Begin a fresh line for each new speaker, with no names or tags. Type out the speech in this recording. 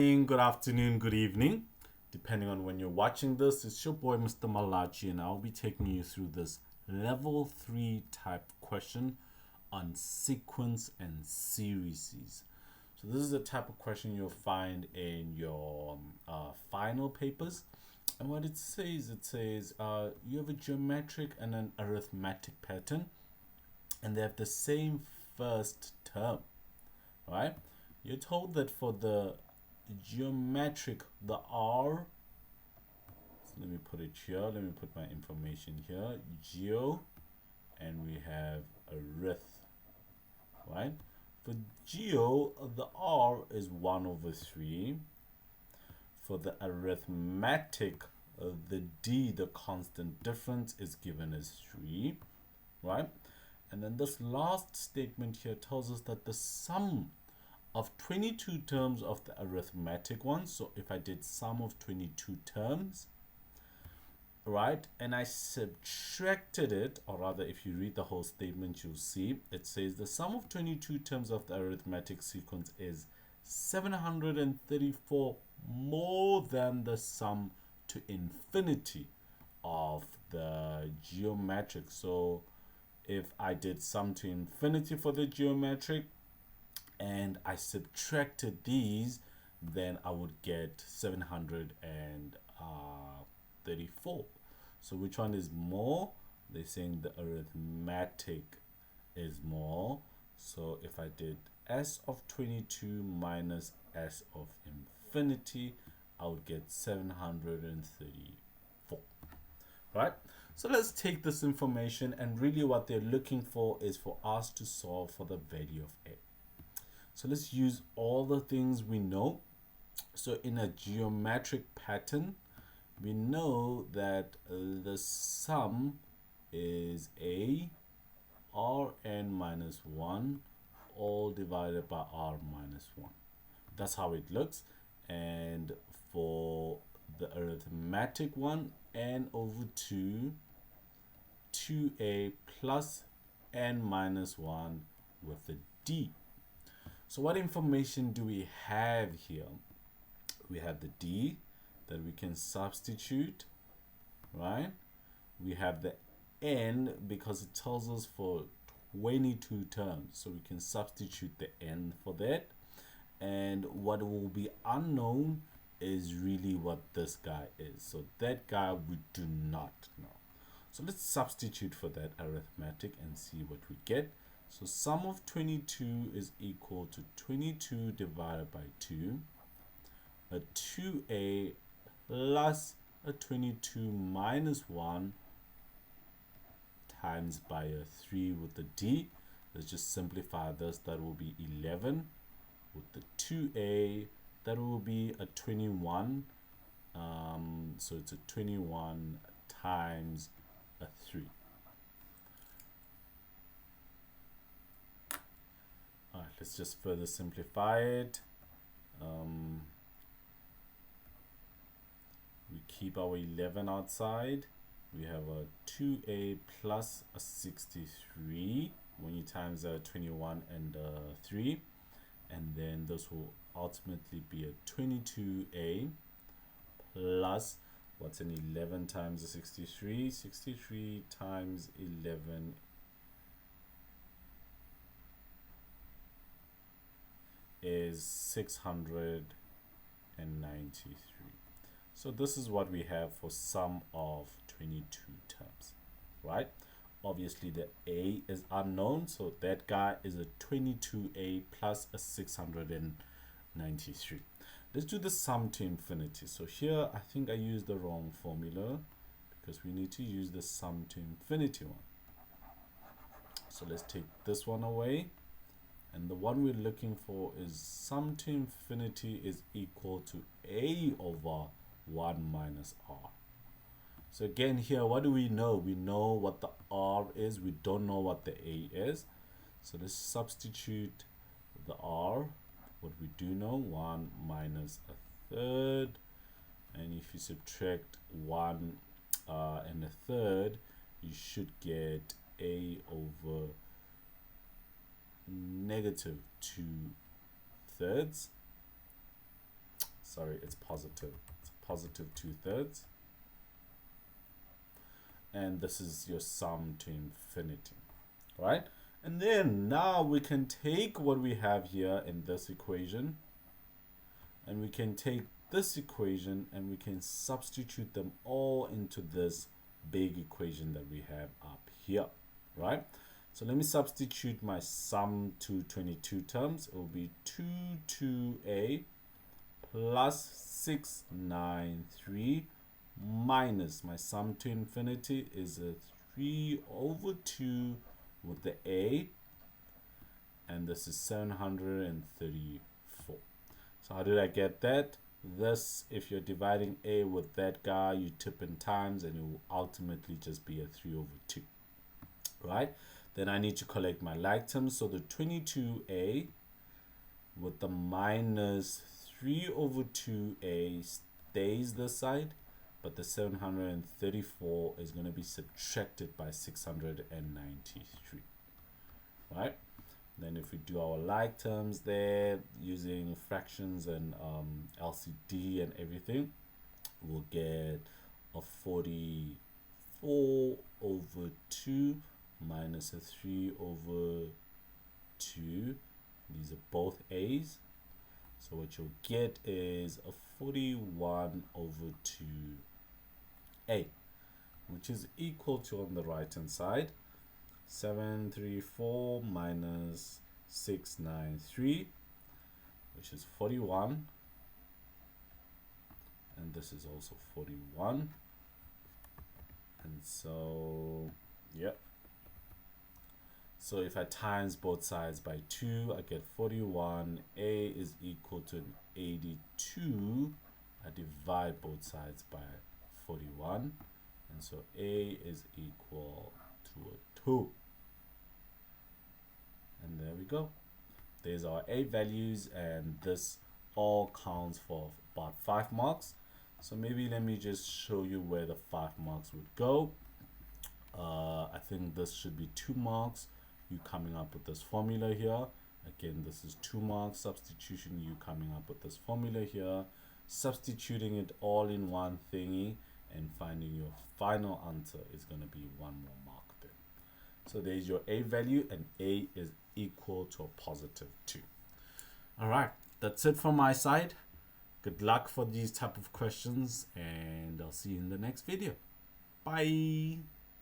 Good afternoon, good evening, depending on when you're watching this. It's your boy, Mr. Malachi, and I'll be taking you through this level 3 type question on sequence and series. So, this is the type of question you'll find in your final papers. And what it says, you have a geometric and an arithmetic pattern, and they have the same first term, right? You're told that for the geometric, the R, so let me put it here, let me put my information here, geo, and we have arith, right? For geo, the R is 1 over 3. For the arithmetic, the D, the constant difference, is given as 3, right? And then this last statement here tells us that the sum of 22 terms of the arithmetic one. So if I did sum of 22 terms, right, and I subtracted it, or rather if you read the whole statement, you'll see it says the sum of 22 terms of the arithmetic sequence is 734 more than the sum to infinity of the geometric. So if I did sum to infinity for the geometric and I subtracted these, then I would get 734. So which one is more? They're saying the arithmetic is more. So if I did s of 22 minus s of infinity, I would get 734. Right? So let's take this information, and really what they're looking for is for us to solve for the value of a. So let's use all the things we know. So in a geometric pattern, we know that the sum is a rn minus 1 all divided by r minus 1. That's how it looks. And for the arithmetic one, n over 2, 2a plus n minus 1 with the d. So what information do we have here? We have the d that we can substitute, right? We have the n because it tells us for 22 terms, so we can substitute the n for that. And what will be unknown is really what this guy is. So that guy we do not know. So let's substitute for that arithmetic and see what we get. So sum of 22 is equal to 22 divided by 2, a 2a plus a 22 minus 1 times by a 3 with the d. Let's just simplify this. That will be 11 with the 2a. That will be a 21. So it's a 21 times a 3. All right, let's just further simplify it. We keep our 11 outside. We have a 2a plus a 63 when you times a 21 and a 3. And then this will ultimately be a 22a plus, what's an 11 times a 63? 63 times 11 is 693. So this is what we have for sum of 22 terms, right? Obviously the a is unknown, so that guy is a 22a plus a 693. Let's do the sum to infinity. So here I think I used the wrong formula because we need to use the sum to infinity one. So let's take this one away, and the one we're looking for is sum to infinity is equal to a over 1 minus r. So again here, what do we know? We know what the r is, we don't know what the a is. So let's substitute the r. What we do know, 1 minus a third, and if you subtract 1 and a third, you should get a over negative 2 thirds. sorry, it's positive. It's positive 2/3. And this is your sum to infinity, right? And then now we can take what we have here in this equation, and we can take this equation and we can substitute them all into this big equation that we have up here, right? So let me substitute my sum to 22 terms. It will be 2a plus 693 minus my sum to infinity is a 3/2 with the a, and this is 734. So how did I get that? This, if you're dividing a with that guy, you tip in times and it will ultimately just be a 3/2, right? Then I need to collect my like terms, so the 22a with the minus 3/2a stays this side, but the 734 is going to be subtracted by 693, right? Then if we do our like terms there using fractions and LCD and everything, we'll get a 44/2 minus a 3/2. These are both a's, so what you'll get is a 41/2a, which is equal to, on the right hand side, 734 minus 693, which is 41, and this is also 41. And so yeah, so if I times both sides by 2, I get 41. A is equal to an 82. I divide both sides by 41, and so A is equal to a 2. And there we go. There's our A values, and this all counts for about 5 marks. So maybe let me just show you where the 5 marks would go. I think this should be 2 marks. You coming up with this formula here. Again, this is 2 marks. Substitution, you coming up with this formula here. Substituting it all in one thingy and finding your final answer is going to be 1 more mark there. So there's your A value, and A is equal to a positive 2. Alright, that's it from my side. Good luck for these type of questions, and I'll see you in the next video. Bye.